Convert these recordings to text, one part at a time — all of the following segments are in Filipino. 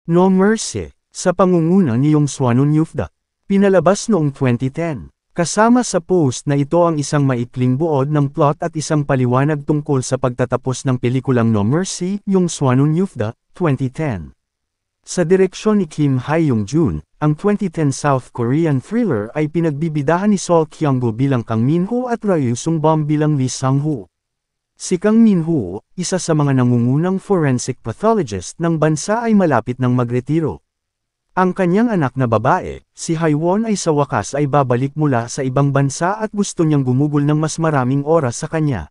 No Mercy, sa pangunguna ni Yong Swanun Yufda. Pinalabas noong 2010. Kasama sa post na ito ang isang maikling buod ng plot at isang paliwanag tungkol sa pagtatapos ng pelikulang No Mercy, Yong Swanun Yufda, 2010. Sa direksyon ni Kim Hae-young-jun, ang 2010 South Korean thriller ay pinagbibidahan ni Seo Kyung-go bilang Kang Min-ho at Ryu Sung-bum bilang Lee Sang-ho. Si Kang Min-ho, isa sa mga nangungunang forensic pathologist ng bansa ay malapit ng magretiro. Ang kanyang anak na babae, si Hae-won ay sa wakas ay babalik mula sa ibang bansa at gusto niyang gumugol ng mas maraming oras sa kanya.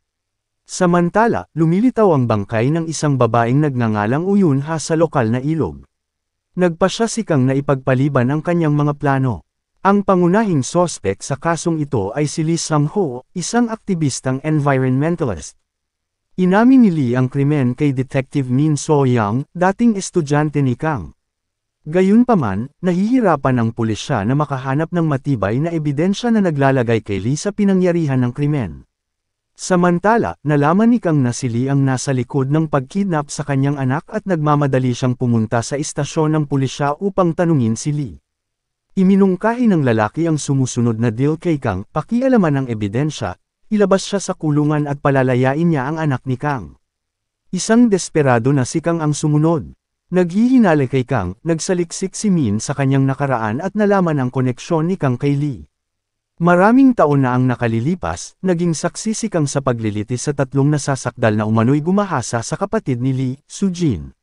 Samantala, lumilitaw ang bangkay ng isang babaeng nagngangalang Uyun-ha sa lokal na ilog. Nagpasya si Kang na ipagpaliban ang kanyang mga plano. Ang pangunahing sospek sa kasong ito ay si Lee Sang-ho, isang aktivistang environmentalist. Inamin ni Lee ang krimen kay Detective Min So-young, dating estudyante ni Kang. Gayunpaman, nahihirapan ang pulisya na makahanap ng matibay na ebidensya na naglalagay kay Lee sa pinangyarihan ng krimen. Samantala, nalaman ni Kang na si Lee ang nasa likod ng pagkidnap sa kanyang anak at nagmamadali siyang pumunta sa istasyon ng pulisya upang tanungin si Lee. Iminungkahi ng lalaki ang sumusunod na deal kay Kang, pakialaman ang ebidensya, ilabas siya sa kulungan at palalayain niya ang anak ni Kang. Isang desperado na si Kang ang sumunod. Naghihinala kay Kang, nagsaliksik si Min sa kanyang nakaraan at nalaman ang koneksyon ni Kang kay Lee. Maraming taon na ang nakalilipas, naging saksi si Kang sa paglilitis sa tatlong nasasakdal na umano'y gumahasa sa kapatid ni Lee, Soo-jin.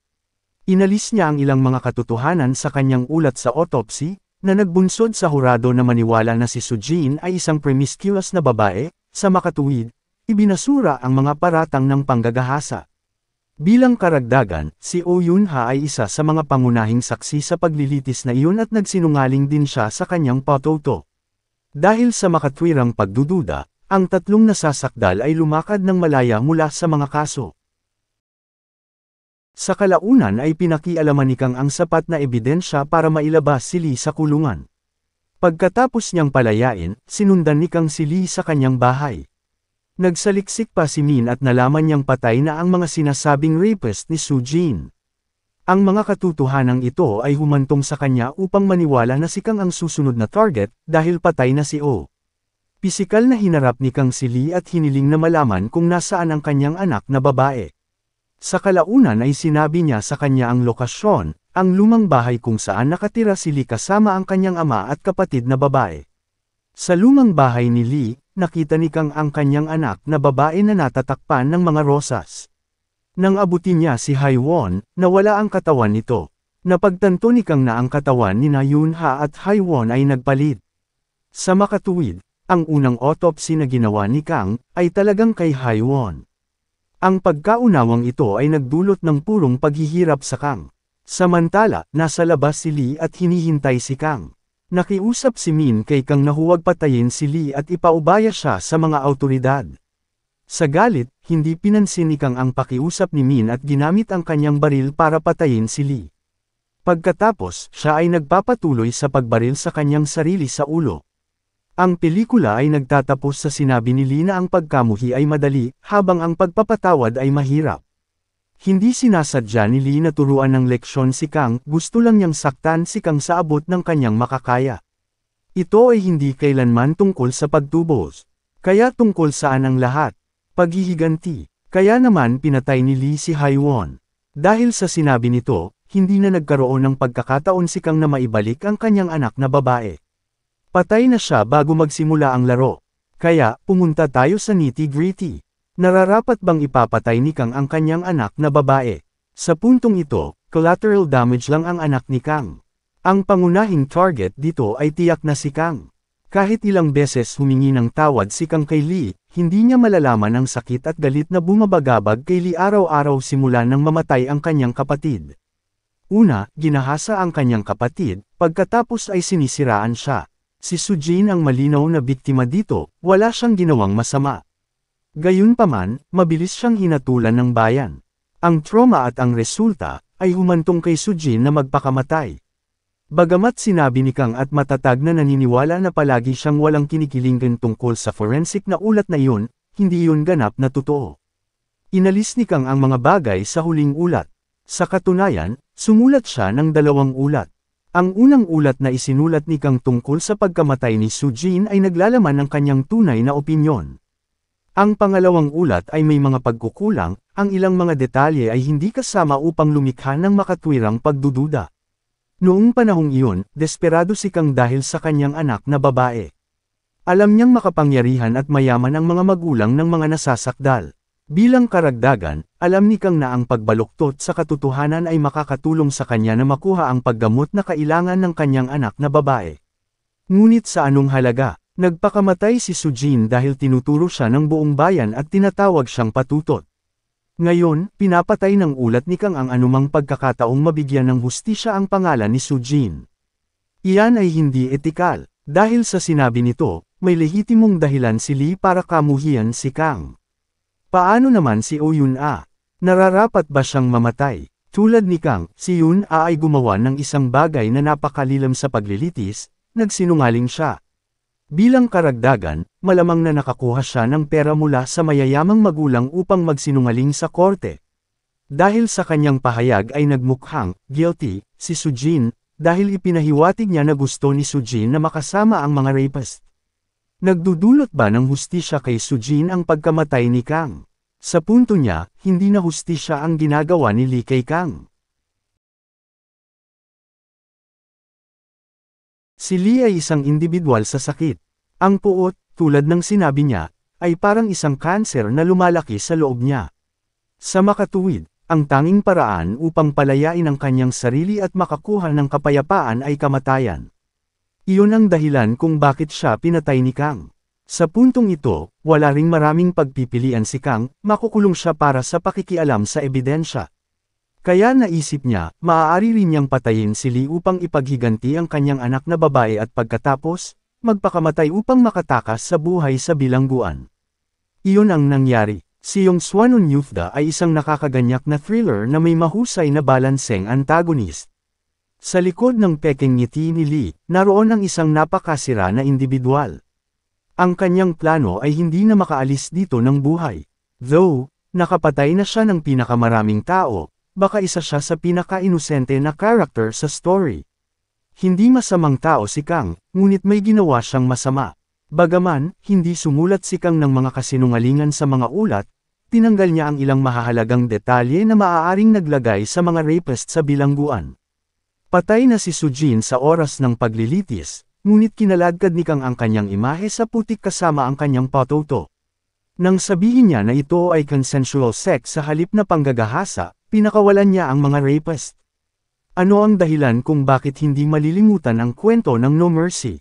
Inalis niya ang ilang mga katotohanan sa kanyang ulat sa autopsy, na nagbunsod sa hurado na maniwala na si Soo-jin ay isang promiscuous na babae. Sa makatuwid, ibinasura ang mga paratang ng panggagahasa. Bilang karagdagan, si Oh Yun-ha ay isa sa mga pangunahing saksi sa paglilitis na iyon at nagsinungaling din siya sa kanyang photo. Dahil sa makatwirang pagdududa, ang tatlong nasasakdal ay lumakad ng malaya mula sa mga kaso. Sa kalaunan ay pinakialaman ni Kang ang sapat na ebidensya para mailabas si Lee sa kulungan. Pagkatapos niyang palayain, sinundan ni Kang si Lee sa kanyang bahay. Nagsaliksik pa si Min at nalaman niyang patay na ang mga sinasabing rapist ni Soo-jin. Ang mga katotohanang ito ay humantong sa kanya upang maniwala na si Kang ang susunod na target dahil patay na si Oh. Pisikal na hinarap ni Kang si Lee at hiniling na malaman kung nasaan ang kanyang anak na babae. Sa kalaunan ay sinabi niya sa kanya ang lokasyon, ang lumang bahay kung saan nakatira si Lee kasama ang kanyang ama at kapatid na babae. Sa lumang bahay ni Lee, nakita ni Kang ang kanyang anak na babae na natatakpan ng mga rosas. Nang abutin niya si Hae-won, nawala ang katawan nito. Napagtanto ni Kang na ang katawan ni Yun-ha at Hae-won ay nagpalit. Sa makatuwid, ang unang autopsy na ginawa ni Kang ay talagang kay Hae-won. Ang pagkaunawang ito ay nagdulot ng purong paghihirap sa Kang. Samantala, nasa labas si Lee at hinihintay si Kang. Nakiusap si Min kay Kang na huwag patayin si Lee at ipaubaya siya sa mga awtoridad. Sa galit, hindi pinansin ni Kang ang pakiusap ni Min at ginamit ang kanyang baril para patayin si Lee. Pagkatapos, siya ay nagpapatuloy sa pagbaril sa kanyang sarili sa ulo. Ang pelikula ay nagtatapos sa sinabi ni Lee na ang pagkamuhi ay madali, habang ang pagpapatawad ay mahirap. Hindi sinasadya ni Lee na turuan ng leksyon si Kang, gusto lang niyang saktan si Kang sa abot ng kanyang makakaya. Ito ay hindi kailanman tungkol sa pagtubos. Kaya tungkol saan ang lahat? Paghihiganti. Kaya naman pinatay ni Lee si Hae-won. Dahil sa sinabi nito, hindi na nagkaroon ng pagkakataon si Kang na maibalik ang kanyang anak na babae. Patay na siya bago magsimula ang laro. Kaya, pumunta tayo sa nitty-gritty. Nararapat bang ipapatay ni Kang ang kanyang anak na babae? Sa puntong ito, collateral damage lang ang anak ni Kang. Ang pangunahing target dito ay tiyak na si Kang. Kahit ilang beses humingi ng tawad si Kang kay Lee, hindi niya malalaman ang sakit at galit na bumabagabag kay Lee araw-araw simula nang mamatay ang kanyang kapatid. Una, ginahasa ang kanyang kapatid, pagkatapos ay sinisiraan siya. Si Soo-jin ang malinaw na biktima dito, wala siyang ginawang masama. Gayunpaman, mabilis siyang hinatulan ng bayan. Ang trauma at ang resulta, ay humantong kay Soo-jin na magpakamatay. Bagamat sinabi ni Kang at matatag na naniniwala na palagi siyang walang kinikilingan tungkol sa forensic na ulat na iyon, hindi iyon ganap na totoo. Inalis ni Kang ang mga bagay sa huling ulat. Sa katunayan, Sumulat siya ng 2 ulat. Ang unang ulat na isinulat ni Kang tungkol sa pagkamatay ni Sujin ay naglalaman ng kanyang tunay na opinyon. Ang pangalawang ulat ay may mga pagkukulang, ang ilang mga detalye ay hindi kasama upang lumikha ng makatwirang pagdududa. Noong panahong iyon, desperado si Kang dahil sa kanyang anak na babae. Alam niyang makapangyarihan at mayaman ang mga magulang ng mga nasasakdal. Bilang karagdagan, alam ni Kang na ang pagbaluktot sa katotohanan ay makakatulong sa kanya na makuha ang paggamot na kailangan ng kanyang anak na babae. Ngunit sa anong halaga, nagpakamatay si Sujin dahil tinuturo siya ng buong bayan at tinatawag siyang patutot. Ngayon, pinapatay ng ulat ni Kang ang anumang pagkakataong mabigyan ng hustisya ang pangalan ni Sujin. Iyan ay hindi etikal. Dahil sa sinabi nito, may lehitimong dahilan si Lee para kamuhian si Kang. Paano naman si Oh Yun-a? Nararapat ba siyang mamatay? Tulad ni Kang, si Yun-a ay gumawa ng isang bagay na napakalilam sa paglilitis, nagsinungaling siya. Bilang karagdagan, malamang na nakakuha siya ng pera mula sa mayayamang magulang upang magsinungaling sa korte. Dahil sa kanyang pahayag ay nagmukhang guilty si Sujin, dahil ipinahiwatig niya na gusto ni Sujin na makasama ang mga rapist. Nagdudulot ba ng hustisya kay Sujin ang pagkamatay ni Kang? Sa punto niya, hindi na hustisya ang ginagawa ni Lee kay Kang. Si Lee ay isang individual sa sakit. Ang puot, tulad ng sinabi niya, ay parang isang kanser na lumalaki sa loob niya. Sa makatuwid, ang tanging paraan upang palayain ang kanyang sarili at makakuha ng kapayapaan ay kamatayan. Iyon ang dahilan kung bakit siya pinatay ni Kang. Sa puntong ito, wala ring maraming pagpipilian si Kang, makukulong siya para sa pakikialam sa ebidensya. Kaya naisip niya, maaari rin niyang patayin si Lee upang ipaghiganti ang kanyang anak na babae at pagkatapos, magpakamatay upang makatakas sa buhay sa bilangguan. Iyon ang nangyari. Si Yong Swanon Yufda ay isang nakakaganyak na thriller na may mahusay na balanseng antagonist. Sa likod ng peking ngiti ni Lee, naroon ang isang napakasira na individual. Ang kanyang plano ay hindi na makaalis dito ng buhay. Though, nakapatay na siya ng pinakamaraming tao, baka isa siya sa pinaka-inosente na character sa story. Hindi masamang tao si Kang, ngunit may ginawa siyang masama. Bagaman, hindi sumulat si Kang ng mga kasinungalingan sa mga ulat, tinanggal niya ang ilang mahahalagang detalye na maaaring naglagay sa mga rapist sa bilangguan. Patay na si Sujin sa oras ng paglilitis, ngunit kinaladkad ni Kang ang kanyang imahe sa putik kasama ang kanyang patoto. Nang sabihin niya na ito ay consensual sex sa halip na panggagahasa, pinakawalan niya ang mga rapist. Ano ang dahilan kung bakit hindi malilimutan ang kwento ng No Mercy?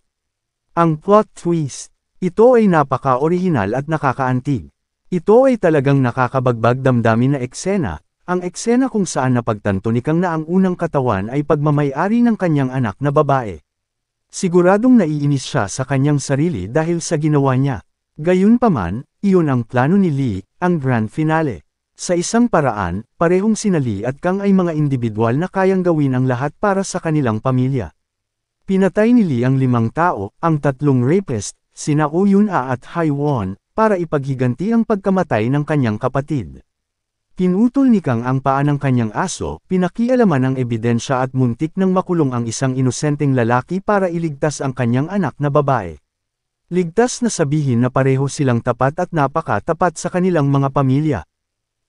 Ang plot twist. Ito ay napaka-orihinal at nakakaantig. Ito ay talagang nakakabagbag damdamin na eksena, ang eksena kung saan napagtanto ni Kang na ang unang katawan ay pagmamay-ari ng kanyang anak na babae. Siguradong naiinis siya sa kanyang sarili dahil sa ginawa niya. Gayunpaman, iyon ang plano ni Lee, ang grand finale. Sa isang paraan, parehong sina Lee at Kang ay mga individual na kayang gawin ang lahat para sa kanilang pamilya. Pinatay ni Lee ang 5 tao, ang 3 rapist, sina Oh Yun-a at Hai Won, para ipaghiganti ang pagkamatay ng kanyang kapatid. Pinutol ni Kang ang paa ng kanyang aso, pinakialaman ang ebidensya at muntik nang makulong ang isang inosenteng lalaki para iligtas ang kanyang anak na babae. Ligtas na sabihin na pareho silang tapat at napaka-tapat sa kanilang mga pamilya.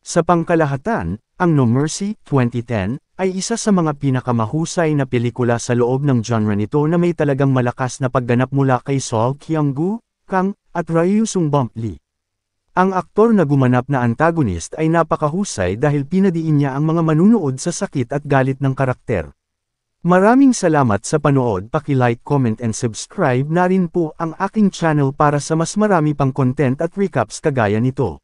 Sa pangkalahatan, ang No Mercy, 2010, ay isa sa mga pinakamahusay na pelikula sa loob ng genre nito na may talagang malakas na pagganap mula kay Seo Kyung-gu, Kang, at Ryu Sung-bum Lee. Ang aktor na gumanap na antagonist ay napakahusay dahil pinadiin niya ang mga manunood sa sakit at galit ng karakter. Maraming salamat sa panood, paki-like, comment and subscribe na rin po ang aking channel para sa mas marami pang content at recaps kagaya nito.